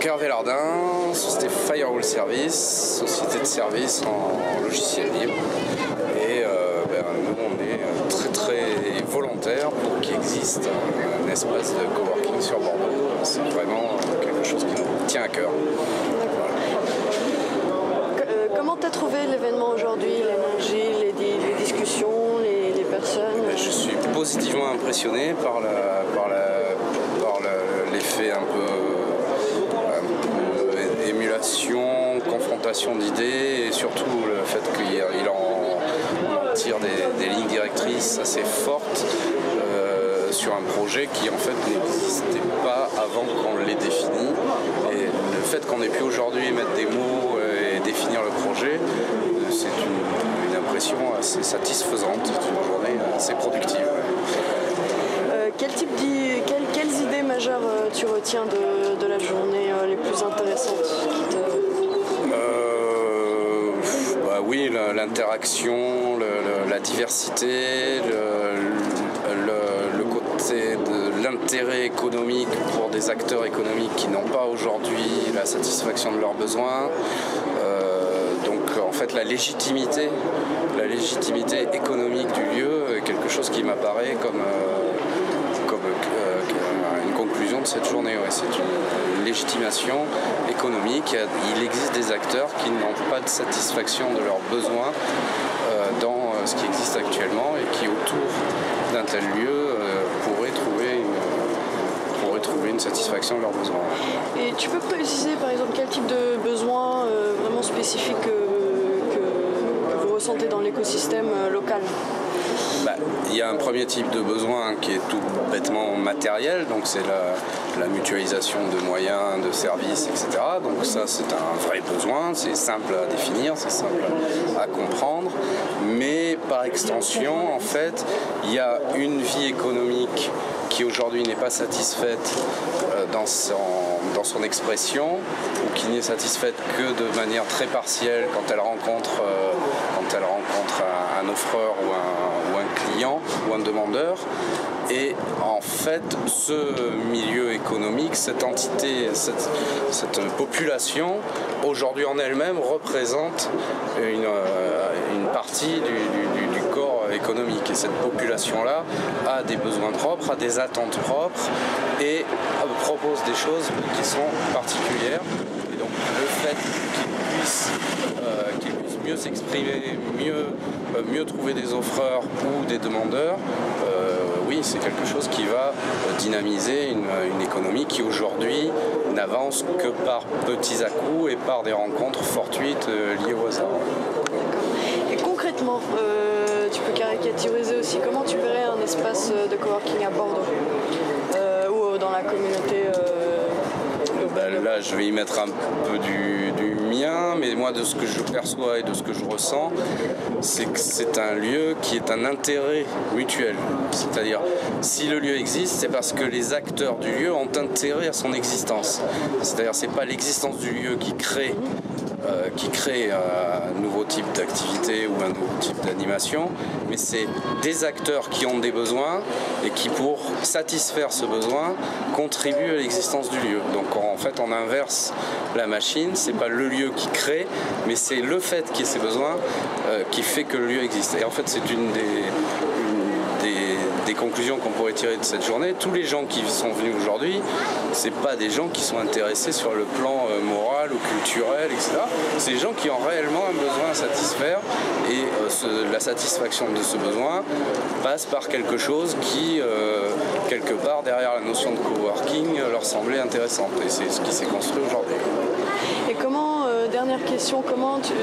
Donc Hervé Lardin, société Firewall Service, société de service en logiciel libre. Et nous on est très volontaire pour qu'il existe un espace de coworking sur Bordeaux. C'est vraiment quelque chose qui nous tient à cœur. Comment tu as trouvé l'événement aujourd'hui, l'énergie, les discussions, les personnes? Je suis positivement impressionné par l'effet un peu émulation, confrontation d'idées et surtout le fait qu'il en tire des lignes directrices assez fortes sur un projet qui en fait n'existait pas avant qu'on l'ait défini. Et le fait qu'on ait pu aujourd'hui mettre des mots et définir le projet, c'est une impression assez satisfaisante, c'est une journée assez productive. Quelles idées majeures tu retiens de la journée les plus intéressantes Oui, l'interaction, la diversité, le côté de l'intérêt économique pour des acteurs économiques qui n'ont pas aujourd'hui la satisfaction de leurs besoins. Donc en fait la légitimité économique du lieu est quelque chose qui m'apparaît comme une conclusion de cette journée. Ouais, c'est une légitimation économique. Il existe des acteurs qui n'ont pas de satisfaction de leurs besoins dans ce qui existe actuellement et qui autour d'un tel lieu pourraient trouver une satisfaction de leurs besoins. Et tu peux préciser par exemple quel type de besoin vraiment spécifique que vous ressentez dans l'écosystème local? Il y a un premier type de besoin qui est tout bêtement matériel, donc c'est la mutualisation de moyens, de services, etc. Donc ça c'est un vrai besoin, c'est simple à définir, c'est simple à comprendre, mais par extension en fait il y a une vie économique qui aujourd'hui n'est pas satisfaite dans son expression, ou qui n'est satisfaite que de manière très partielle quand elle rencontre un offreur ou un client ou un demandeur. Et en fait, ce milieu économique, cette entité, cette population, aujourd'hui en elle-même, représente une partie du corps économique. Et cette population-là a des besoins propres, a des attentes propres et propose des choses qui sont particulières. Et donc le fait qu'ils puissent mieux s'exprimer, mieux trouver des offreurs ou des demandeurs, oui, c'est quelque chose qui va dynamiser une économie qui aujourd'hui n'avance que par petits à-coups et par des rencontres fortuites liées au hasard. Et concrètement, tu peux caricaturiser aussi comment tu verrais un espace de coworking à Bordeaux ou dans la communauté Là, je vais y mettre un peu du mien, mais moi, de ce que je perçois et de ce que je ressens, c'est que c'est un lieu qui est un intérêt mutuel. C'est-à-dire, si le lieu existe, c'est parce que les acteurs du lieu ont intérêt à son existence. C'est-à-dire, c'est pas l'existence du lieu qui crée un nouveau type d'activité ou un nouveau type d'animation, mais c'est des acteurs qui ont des besoins et qui, pour satisfaire ce besoin, contribuent à l'existence du lieu. Donc en fait, on inverse la machine, c'est pas le lieu qui crée, mais c'est le fait qu'il y ait ces besoins qui fait que le lieu existe. Et en fait, c'est une des conclusions qu'on pourrait tirer de cette journée. Tous les gens qui sont venus aujourd'hui, c'est pas des gens qui sont intéressés sur le plan moral ou culturel, etc. C'est des gens qui ont réellement un besoin à satisfaire et la satisfaction de ce besoin passe par quelque chose qui, quelque part derrière la notion de coworking, leur semblait intéressante. Et c'est ce qui s'est construit aujourd'hui. Et comment, dernière question, comment tu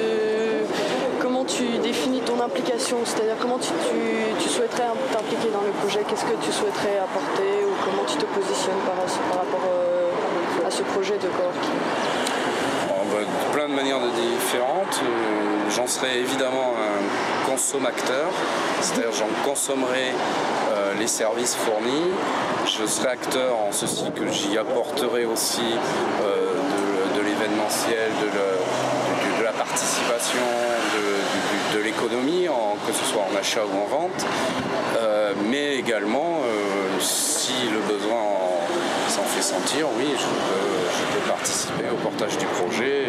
définis ton implication? C'est-à-dire comment tu souhaiterais t'impliquer dans le projet? Qu'est-ce que tu souhaiterais apporter ou comment tu te positionnes par rapport à ce projet de coworking? De plein de manières différentes. J'en serai évidemment un consommateur, c'est-à-dire j'en consommerai les services fournis. Je serai acteur en ceci que j'y apporterai aussi de l'événementiel, de la participation, de l'économie, que ce soit en achat ou en vente, mais également si le besoin s'en fait sentir, oui, je peux participer au portage du projet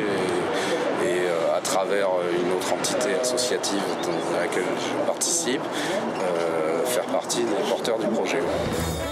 et à travers une autre entité associative dans laquelle je participe, faire partie des porteurs du projet. Ouais.